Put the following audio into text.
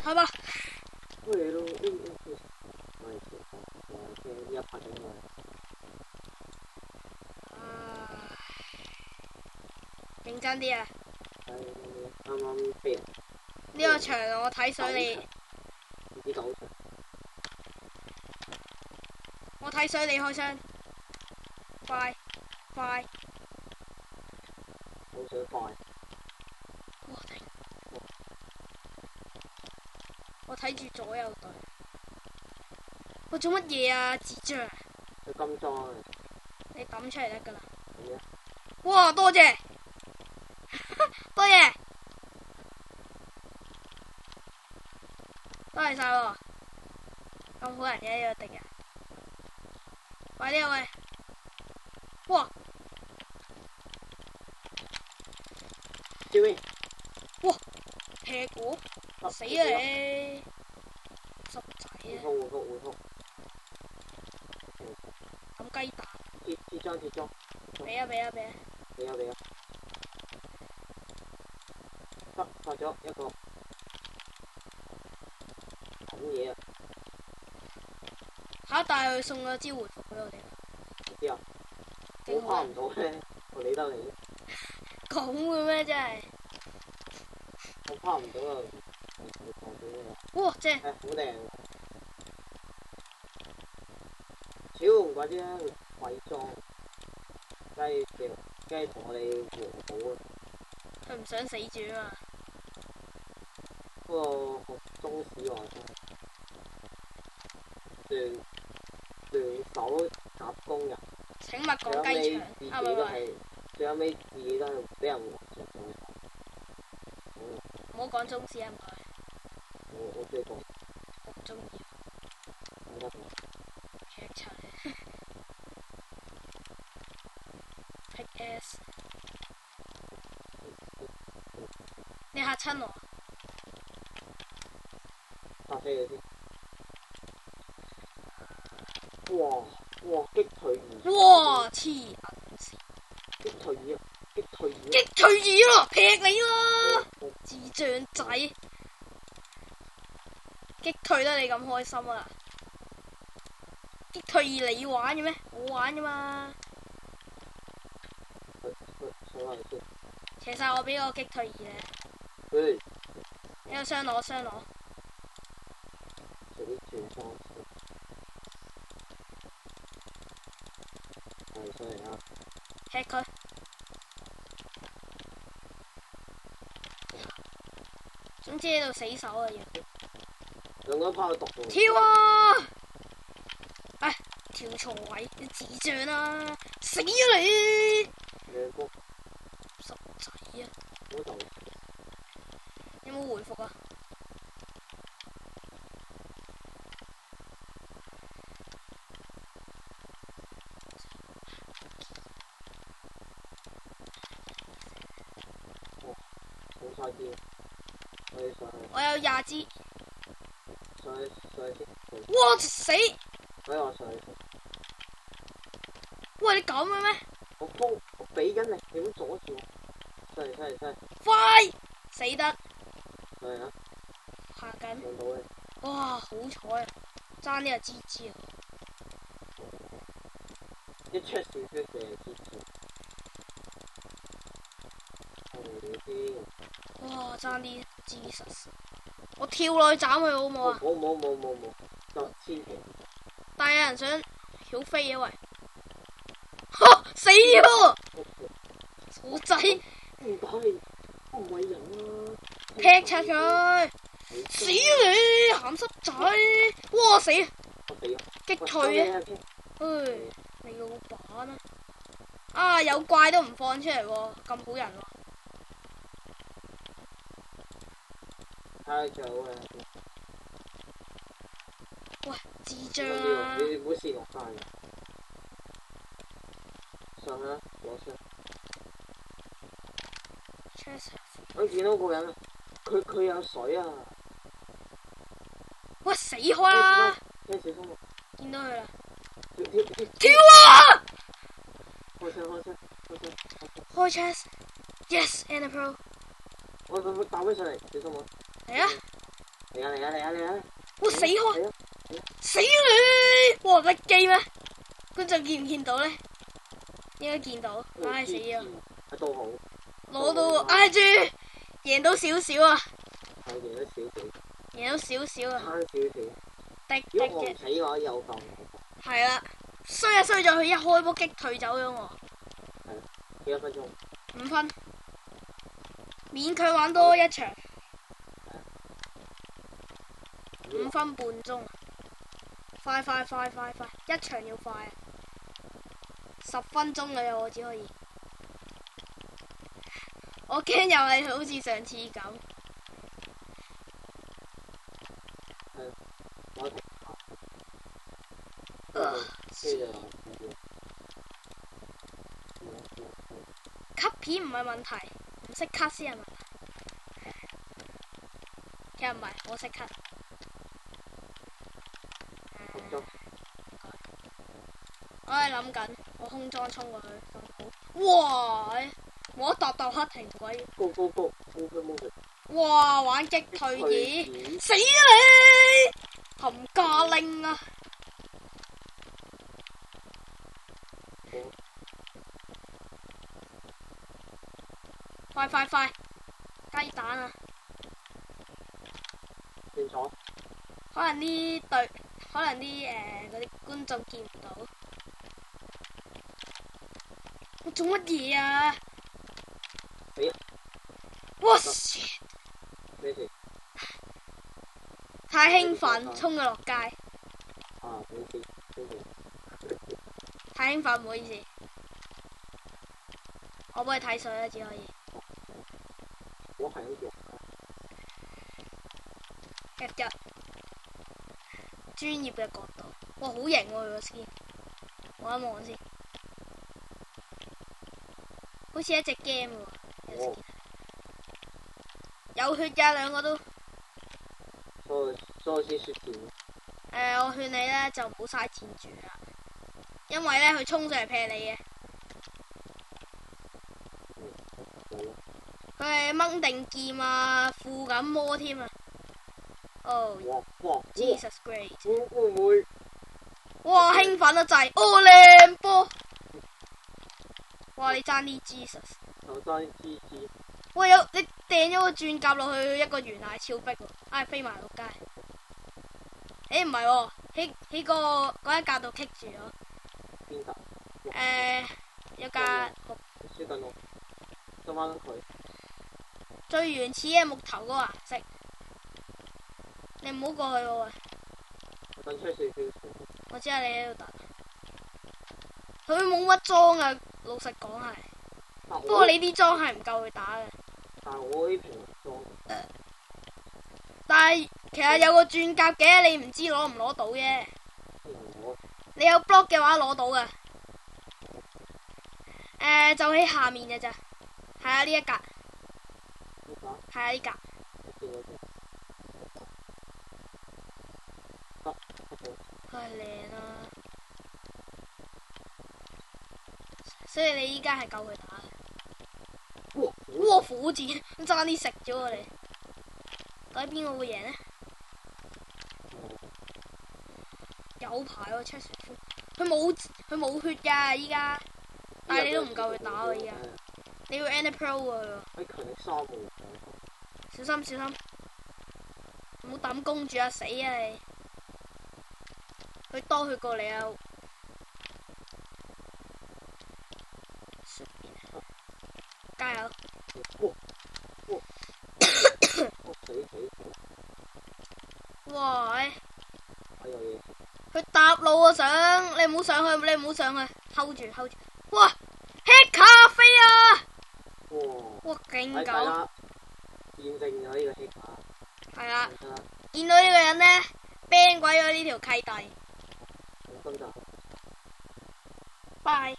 開吧。喂，都我一拍緊我。認真啲啊！啱啱飛人。呢個場我睇水你，唔知賭場。我睇水你開槍，快！好想快。哇頂！我睇住左右隊。我做乜嘢啊？智障！佢金裝啊！你抌出嚟得噶啦。係啊。哇！多謝，多謝晒喎！咁好人嘅呢個敵人，快啲啊喂！哇！救命！哇！劈我！死啊你！濕仔啊！回覆。咁雞蛋。鐵裝。俾啊！俾啊！發咗一個咁嘢啊！嚇！但係佢送咗支回復俾我哋。唔知啊，我拋唔到咧，我理得你。咁嘅咩真係？我拋唔到啊！哇！正。係好靚。超唔怪之啦，偽裝，梗係同我哋和好啊！佢唔想死住啊嘛。不過學中史話聯手夾攻人。請勿講雞腸。最後尾自己都係俾人和着咗。唔好講中史啊唔該。我中意講。我唔中意。我得講。劇場。Pick S。你嚇親我。發飛佢先。哇！擊退二。哇！黐銀線。擊退二。劈你啦！智障仔。擊退得你咁開心啊！擊退二你玩嘅咩？我玩噶嘛。其實我俾個擊退二咧。呢個雙攞。踢佢。總之喺度死守啊要。兩個拋毒。跳啊！唉，跳錯位，你智障啦！死啊你！兩個。濕仔啊！好就。有冇回復啊？好晒啲。我有20支。上去先。哇！死！俾我上去先。喂，你咁嘅咩？我俾緊你，你唔好阻住我。犀利！快！死得。係啊。下緊。上到你。哇！好彩啊！爭啲就GG啊！一出少少嘅GG。哇！爭啲GG。我跳落去斬佢好唔好啊？冇，就千祈。但係有人想曉飛啊喂！嚇死咗！傻仔！唔打你，我唔為人啊！劈柒佢！死你鹹濕仔！哇死！擊退啊！唉，你老闆啊！啊有怪都唔放出嚟喎，咁好人喎！太早啦！喂，智障啊！你唔好試落山嘅。上啦，攞出。我見到個人啊，佢有水啊！喂，死開啦！小心啊！見到佢啦！跳啊！開車 ！Yes，and a pro。我打翻上嚟，小心啊！嚟啊！嚟啊嚟啊嚟啊嚟啊！哇死開！嚟啊！死你！哇甩機咩？觀眾見唔見到咧？應該見到。唉死啊！都好。攞到挨住，贏到少少啊！係贏咗少少。贏咗少少啊！慳少少。滴如果我唔嘅。死嘅話，有救。係啦，衰啊衰咗，佢一開波擊退走咗我。係啊，幾多分鐘？5分，勉強玩多一場。5分半鐘，快！一場要快啊！10分鐘嘅我只可以。我驚又係好似上次咁。係，我停。cut片唔係問題，唔識 cut 先係問題。其實唔係，我識 cut。我係諗緊，我空裝衝過去咁好。哇！我一揼黑停鬼。高！哇！玩擊退二，死你！冚家拎啊！快！雞蛋啊！清楚。可能啲嗰啲觀眾見唔到。我做乜嘢啊？死啊！哇！咩事？太興奮，衝咗落街。啊！冇事。太興奮，唔好意思。我幫你睇水啦，只可以。我係好弱。一專業嘅角度，哇，好型喎佢個 skin，望一望先，好似一隻 game 喎。有血㗎兩個都。所以先雪條。我勸你咧就唔好嘥箭住啦，因為咧佢衝上嚟劈你嘅。佢係掹定劍啊，附緊魔添啊！哦 ，Jesus Great！會唔會？哇，興奮得滯！哦，靚波！哇，你爭啲 Jesus！我爭啲 GG。喂，你掟咗個鑽甲落去一個懸崖超逼喎，唉，飛埋落街。唔係喎，喺嗰一格度棘住咗。邊格？有格。輸緊我，收翻佢。最原始嘅木頭嗰個顏色，你唔好過去喎喂。我等出少少。我知係你喺度等。佢冇乜裝啊，老實講係。不過你啲裝係唔夠佢打嘅。但係我啲平裝。但係其實有個鑽甲嘅，你唔知攞唔攞到啫。你有 block 嘅話攞到嘅。就喺下面嘅咋。係啊，呢一格。係啊，呢格。唉，靚啊！所以你依家係夠佢打嘅。哇！火箭爭啲食咗我哋，究竟邊個會贏呢？有排喎 ，check 佢冇血㗎依家，但係你都唔夠佢打喎依家。你要 Ender Pearl 喎。喺強力3喎。小心！唔好抌公主啊！死啊你！佢多血過你啊！加油！哇！佢搭路啊想，你唔好上去，hold 住。哇！吃咖啡啊！哇！勁狗！見證咗呢個吃咖。係啦，見到呢個人呢 ban 鬼咗呢條契弟。拜。